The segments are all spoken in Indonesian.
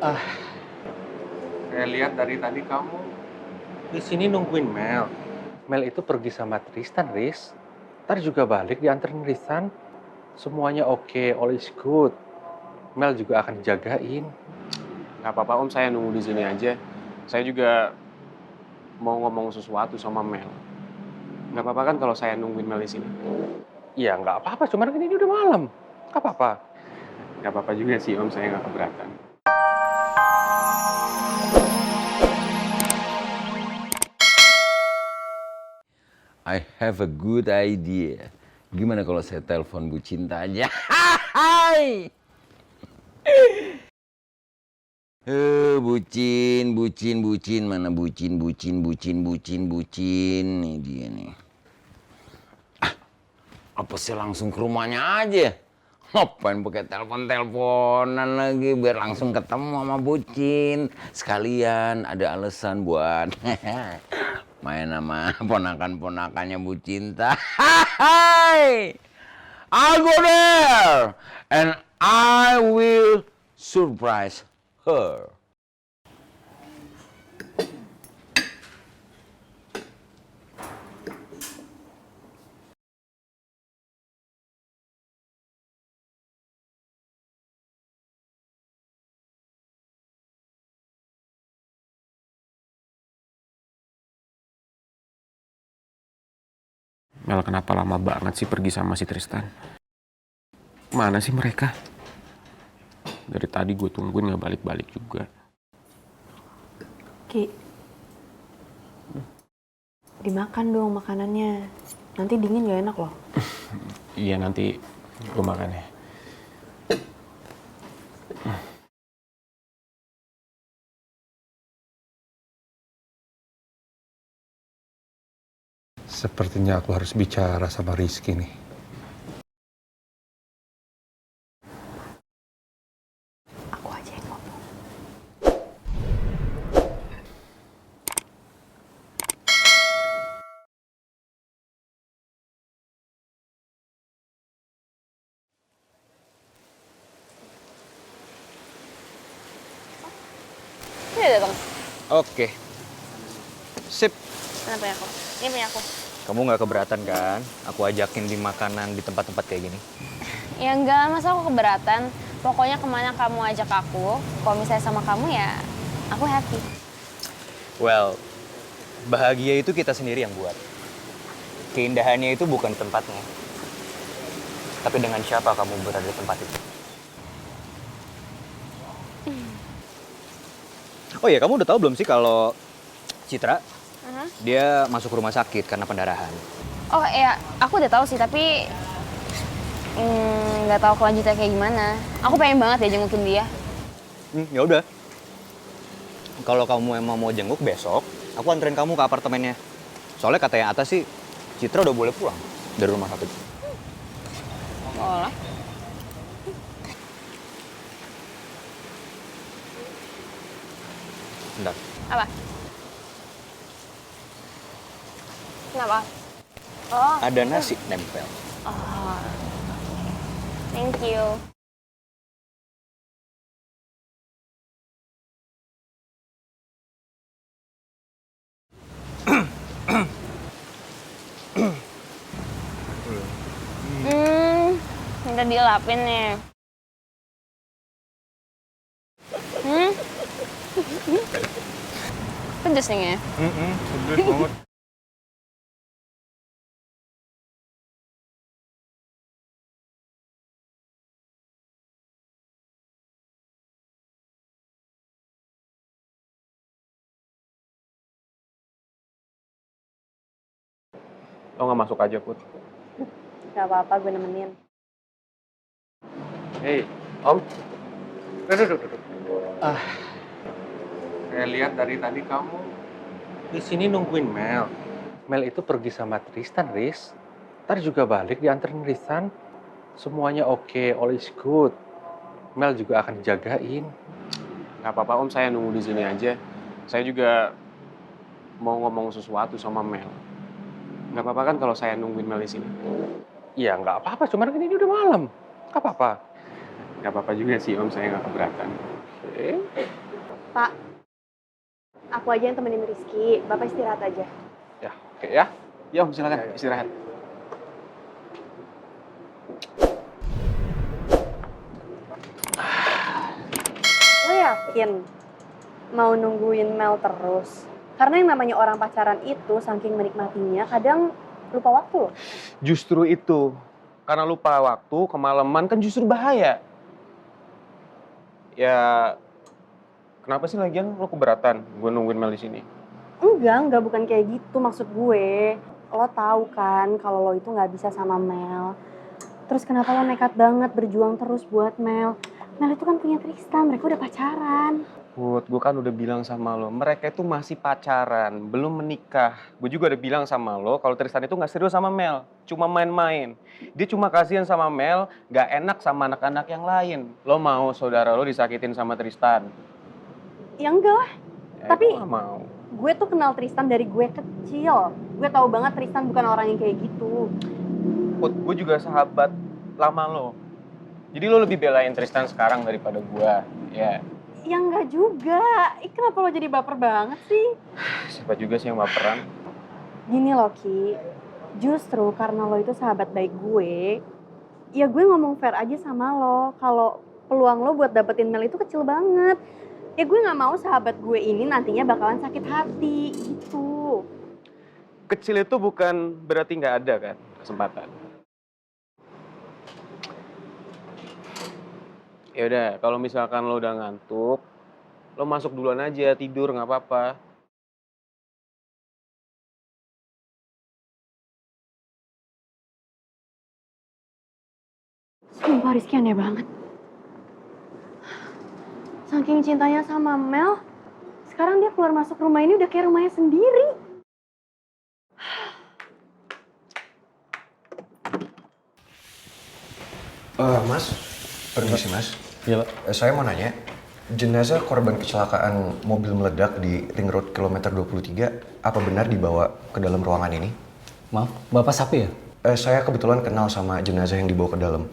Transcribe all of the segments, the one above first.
Ah, saya lihat dari tadi kamu di sini nungguin Mel. Mel itu pergi sama Tristan, Riz. Ntar juga balik dianterin Tristan. Semuanya oke, all is good. Mel juga akan dijagain. Gak apa-apa Om, saya nunggu di sini aja. Saya juga mau ngomong sesuatu sama Mel. Gak apa-apa kan kalau saya nungguin Mel di sini? Iya, nggak apa-apa. Cuman kan ini udah malam. Nggak apa-apa. Gak apa-apa juga sih Om, saya gak keberatan. I have a good idea. Gimana kalau saya telepon Bu Cinta aja? Hai! Bucin, mana bucin. Nih dia nih. Apa sih langsung ke rumahnya aja? Ngapain pakai telepon-teleponan lagi biar langsung ketemu sama Bucin. Sekalian ada alasan buat main sama ponakan-ponakannya Bu Cinta. Hai! I'll go there and I will surprise her. Mel kenapa lama banget sih pergi sama si Tristan? Mana sih mereka? Dari tadi gue tungguin gak balik-balik juga. Ki, dimakan dong makanannya. Nanti dingin gak enak loh. Iya nanti gue makan ya. Sepertinya aku harus bicara sama Rizky nih. Aku aja yang ngomong. Ini udah datang. Oke, sip. Mana punya aku? Ini punya aku. Kamu nggak keberatan kan? Aku ajakin di makanan di tempat-tempat kayak gini. Ya enggak, masa aku keberatan. Pokoknya kemana kamu ajak aku, kalau misalnya sama kamu ya aku happy. Well, bahagia itu kita sendiri yang buat. Keindahannya itu bukan tempatnya, tapi dengan siapa kamu berada di tempat itu. Oh iya, kamu udah tahu belum sih kalau Citra dia masuk rumah sakit karena pendarahan? Oh ya, aku udah tahu sih, tapi nggak tahu kelanjutannya kayak gimana. Aku pengen banget ya jengukin dia. Ya udah. Kalau kamu emang mau jenguk besok, aku anterin kamu ke apartemennya. Soalnya kata yang atas sih, Citra udah boleh pulang dari rumah sakit. Boleh. Bentar. Apa? Kenapa? Oh. Ada nasi nempel. Oh. Thank you. Minta dilapin nih. Pedes nih ya? Pedes banget. Lo nggak masuk aja, Put. Gak apa-apa, gue nemenin. Hei, Om. Duduk. Saya lihat dari tadi kamu di sini nungguin Mel. Mel itu pergi sama Tristan, Riz. Ntar juga balik dianterin Tristan. Semuanya oke, all is good. Mel juga akan dijagain. Gak apa-apa Om, saya nunggu di sini aja. Saya juga mau ngomong sesuatu sama Mel. Gak apa-apa kan kalau saya nungguin Mel di sini? Iya, nggak apa-apa. Cuman kan ini udah malam. Nggak apa-apa. Gak apa-apa juga sih Om, saya gak keberatan. Oke. Pak, aku aja yang temenin Rizky. Bapak istirahat aja. Ya, oke ya. Ya Om, silakan istirahat. Lo yakin mau nungguin Mel terus? Karena yang namanya orang pacaran itu saking menikmatinya kadang lupa waktu loh. Justru itu. Karena lupa waktu, kemalaman kan justru bahaya. Ya, kenapa sih lagian lo keberatan gue nungguin Mel di sini? Enggak bukan kayak gitu maksud gue. Lo tahu kan kalau lo itu nggak bisa sama Mel. Terus kenapa lo nekat banget berjuang terus buat Mel? Mel itu kan punya Tristan, mereka udah pacaran. Put, gue kan udah bilang sama lo, mereka itu masih pacaran, belum menikah. Gue juga udah bilang sama lo kalau Tristan itu gak serius sama Mel, cuma main-main. Dia cuma kasihan sama Mel, gak enak sama anak-anak yang lain. Lo mau saudara lo disakitin sama Tristan? Ya enggak lah, Ya, Tapi- gue gak mau. gue tuh kenal Tristan dari gue kecil. Gue tahu banget Tristan bukan orang yang kayak gitu. Put, gue juga sahabat lama lo. Jadi lo lebih belain Tristan sekarang daripada gue, ya. Ya enggak juga. Kenapa lo jadi baper banget sih? Siapa juga sih yang baperan? Gini loh Ki, justru karena lo itu sahabat baik gue, ya gue ngomong fair aja sama lo. Kalau peluang lo buat dapetin Mel itu kecil banget. Ya gue gak mau sahabat gue ini nantinya bakalan sakit hati gitu. Kecil itu bukan berarti nggak ada kan kesempatan. Ya udah, kalau misalkan lo udah ngantuk, lo masuk duluan aja, tidur nggak apa-apa. Sumpah Rizky aneh banget. Saking cintanya sama Mel, sekarang dia keluar masuk rumah ini udah kayak rumahnya sendiri. Mas, permisi Mas. Iya, Pak. Saya mau nanya, jenazah korban kecelakaan mobil meledak di Ring Road kilometer 23, apa benar dibawa ke dalam ruangan ini? Maaf, Bapak siapa ya? Saya kebetulan kenal sama jenazah yang dibawa ke dalam.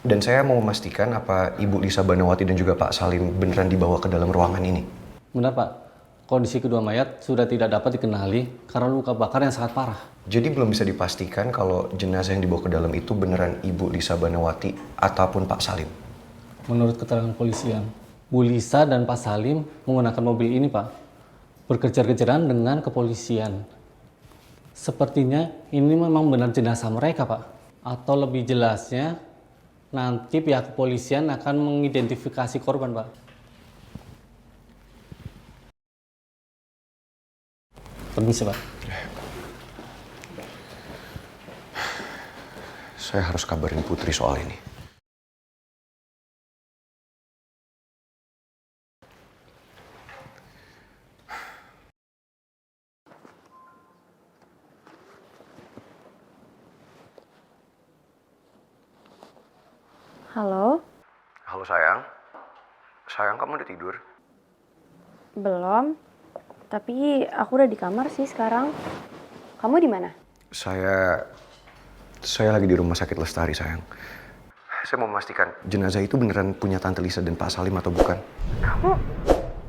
Dan saya mau memastikan apa Ibu Lisa Banawati dan juga Pak Salim beneran dibawa ke dalam ruangan ini. Benar Pak, kondisi kedua mayat sudah tidak dapat dikenali karena luka bakar yang sangat parah. Jadi belum bisa dipastikan kalau jenazah yang dibawa ke dalam itu beneran Ibu Lisa Banawati ataupun Pak Salim. Menurut keterangan polisian, Bu Lisa dan Pak Salim menggunakan mobil ini Pak, berkejar-kejaran dengan kepolisian. Sepertinya ini memang benar jenazah mereka Pak. Atau lebih jelasnya, nanti pihak kepolisian akan mengidentifikasi korban Pak. Permisi Pak. Saya harus kabarin Putri soal ini. Halo? Halo sayang. Sayang, kamu udah tidur? Belum. Tapi aku udah di kamar sih sekarang. Kamu di mana? Saya lagi di rumah sakit Lestari, sayang. Saya mau memastikan jenazah itu beneran punya Tante Lisa dan Pak Salim atau bukan.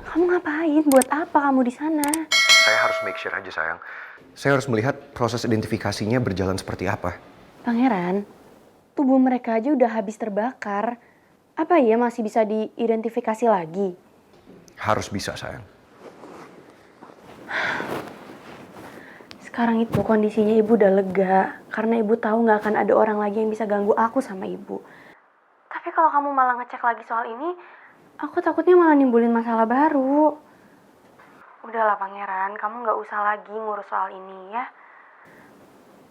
Kamu ngapain? Buat apa kamu di sana? Saya harus make sure aja, sayang. Saya harus melihat proses identifikasinya berjalan seperti apa. Pangeran, tubuh mereka aja udah habis terbakar. Apa ya masih bisa diidentifikasi lagi? Harus bisa, sayang. Sekarang itu kondisinya ibu udah lega. Karena ibu tahu nggak akan ada orang lagi yang bisa ganggu aku sama ibu. Tapi kalau kamu malah ngecek lagi soal ini, aku takutnya malah nimbulin masalah baru. Udahlah Pangeran, kamu nggak usah lagi ngurus soal ini ya.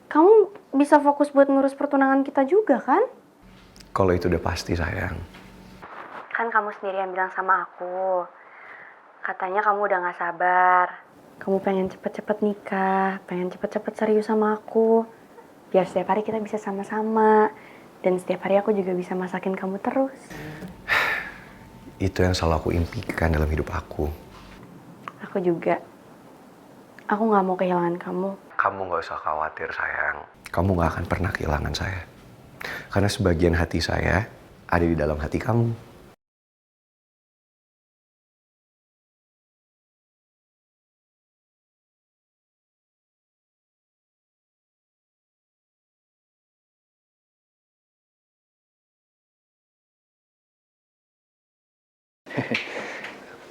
Kamu bisa fokus buat ngurus pertunangan kita juga kan? Kalau itu udah pasti, sayang. Kan kamu sendiri yang bilang sama aku. Katanya kamu udah gak sabar. Kamu pengen cepet-cepet nikah, pengen cepet-cepet serius sama aku. Biar setiap hari kita bisa sama-sama. Dan setiap hari aku juga bisa masakin kamu terus. Itu yang selalu aku impikan dalam hidup aku. Aku juga. Aku gak mau kehilangan kamu. Kamu gak usah khawatir, sayang. Kamu gak akan pernah kehilangan saya. Karena sebagian hati saya ada di dalam hati kamu.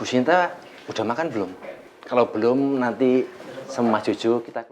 Bu Sinta udah makan belum? Kalau belum nanti sama Mas Jojo kita